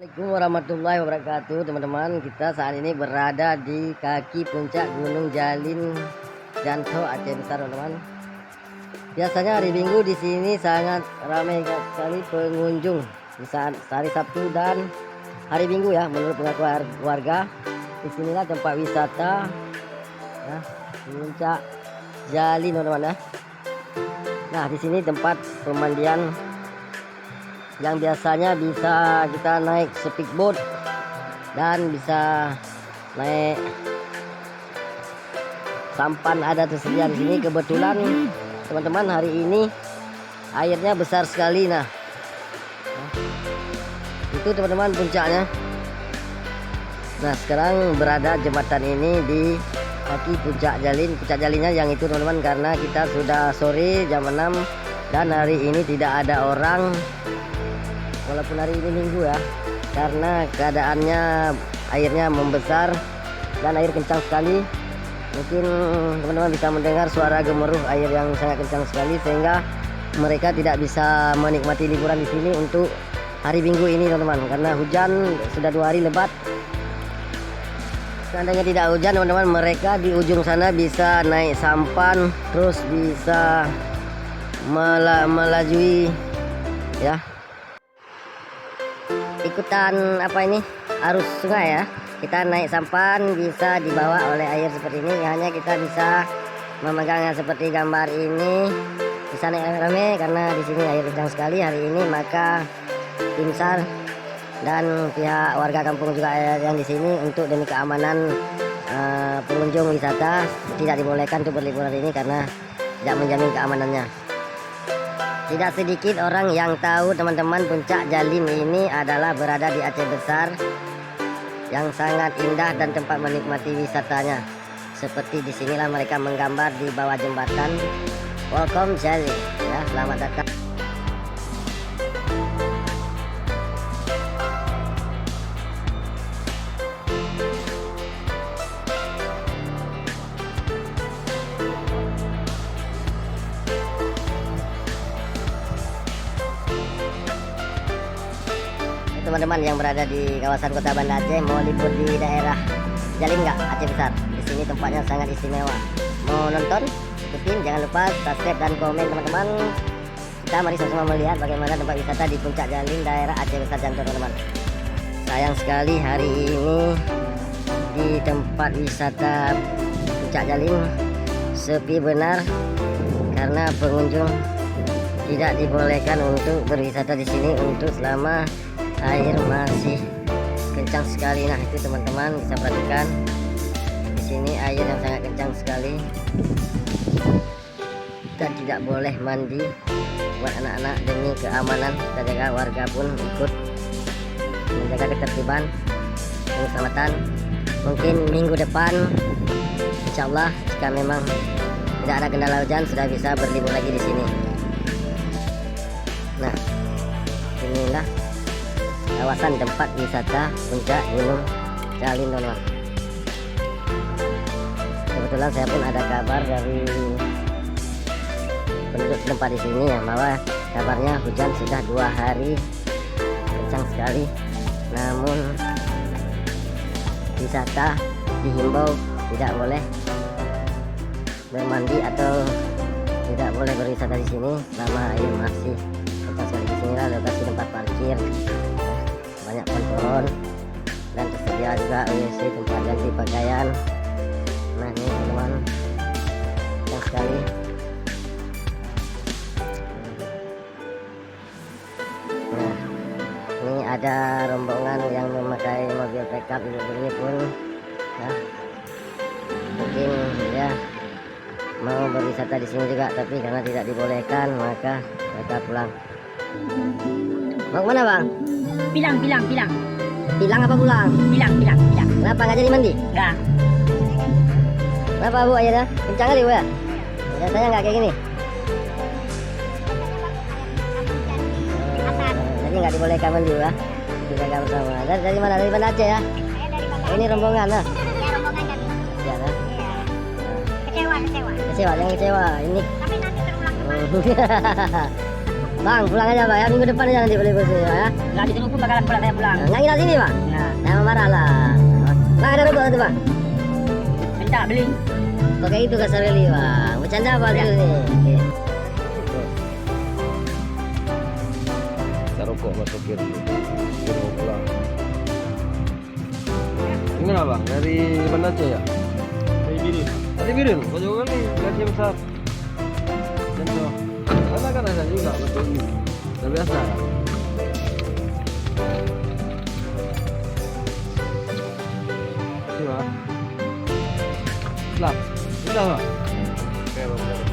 Assalamualaikum warahmatullahi wabarakatuh, teman-teman. Kita saat ini berada di kaki puncak Gunung Jalin Janto Aceh Besar, teman-teman. Biasanya hari Minggu di sini sangat ramai sekali pengunjung di saat hari Sabtu dan hari Minggu ya, menurut pengakuan warga. Disinilah tempat wisata ya, puncak Jalin, teman-teman ya. Nah, di sini tempat pemandian yang biasanya bisa kita naik speedboat dan bisa naik sampan, ada tersedia di sini. Kebetulan teman-teman hari ini airnya besar sekali. Nah, itu teman-teman puncaknya. Nah, sekarang berada jembatan ini di kaki puncak Jalin. Puncak Jalinnya yang itu, teman-teman, karena kita sudah sore jam 6 dan hari ini tidak ada orang. Walaupun hari ini Minggu ya, karena keadaannya airnya membesar dan air kencang sekali. Mungkin teman-teman bisa mendengar suara gemuruh air yang sangat kencang sekali, sehingga mereka tidak bisa menikmati liburan di sini untuk hari Minggu ini, teman-teman, karena hujan sudah 2 hari lebat. Seandainya tidak hujan, teman-teman, mereka di ujung sana bisa naik sampan, terus bisa melajui ya, ikutan apa ini, arus sungai ya. Kita naik sampan bisa dibawa oleh air seperti ini. Hanya kita bisa memegangnya seperti gambar ini, bisa naik rame-rame karena di sini air kencang sekali hari ini. Maka tim SAR dan pihak warga kampung juga yang di sini, untuk demi keamanan pengunjung wisata, tidak dibolehkan untuk berlibur hari ini karena tidak menjamin keamanannya. Tidak sedikit orang yang tahu, teman-teman, puncak Jalin ini adalah berada di Aceh Besar yang sangat indah dan tempat menikmati wisatanya. Seperti disinilah mereka menggambar di bawah jembatan, "Welcome Jalin" ya, selamat datang. Teman-teman yang berada di kawasan Kota Banda Aceh, mau libur di daerah Jalin nggak, Aceh Besar, di sini tempatnya sangat istimewa. Mau nonton, ikutin, jangan lupa subscribe dan komen, teman-teman. Kita mari sama-sama melihat bagaimana tempat wisata di puncak Jalin daerah Aceh Besar Janto, teman-teman. Sayang sekali hari ini di tempat wisata puncak Jalin sepi benar, karena pengunjung tidak dibolehkan untuk berwisata di sini untuk selama air masih kencang sekali. Nah, itu teman-teman bisa perhatikan di sini air yang sangat kencang sekali dan tidak boleh mandi buat anak-anak demi keamanan. Kita jaga, warga pun ikut menjaga ketertiban dan keselamatan. Mungkin minggu depan insyaallah, jika memang tidak ada kendala hujan, sudah bisa berlibur lagi di sini. Nah, inilah kawasan tempat wisata puncak Gunung Jalin, teman-teman. Kebetulan saya pun ada kabar dari penduduk tempat di sini ya, bahwa kabarnya hujan sudah 2 hari kencang sekali. Namun wisata dihimbau tidak boleh bermandi atau tidak boleh berwisata di sini selama air masih kencang sekali. Di sinilah lokasi tempat parkir, banyak pohon dan tersedia juga WC, tempat ganti pakaian. Nah, ini teman-teman, kencang sekali. Nah, ini ada rombongan yang memakai mobil pickup ini pun ya, mungkin ya mau berwisata di sini juga, tapi karena tidak dibolehkan maka mereka pulang. Mau kemana, Bang? Bilang. Bilang apa pulang? Bilang. Kenapa nggak jadi mandi? Enggak. Kenapa, Bu, airnya kencang kali, Bu ya? Biasanya nggak kayak gini. Jadi nggak dibolehkan mandi, Bu ya? Kita jaga bersama. Dari mana? Dari Banda Aceh ya? Saya dari Banda. Ini rombongan lah. Ya, rombongan dari. Ya, kan? Iya. Kecewa. Kecewa, jangan kecewa. Ini Tapi nanti terulang kembali. Bang, pulang aja bang ya, minggu depan aja nanti beli kursi ya. Nggak ditunggu pun bakalan pulang saya pulang. Nggak ngira sini bang? Ya. Jangan marah lah. Bang ada rokok tuh bang? Minta beli. Kok kayak itu kasar beli bang? Bercanda apa Ya. dulu nih? Oke. Kita rokok masukin dulu. Kita mau pulang. Gimana bang? Dari mana aja ya? Dari Birin. Dari Birin. Kau jauh kali. Gaji besar. Contoh. Karena kan ada juga betul ini. Udah biasa. Terima. Setelah. Sudah bang. Oke, Bang.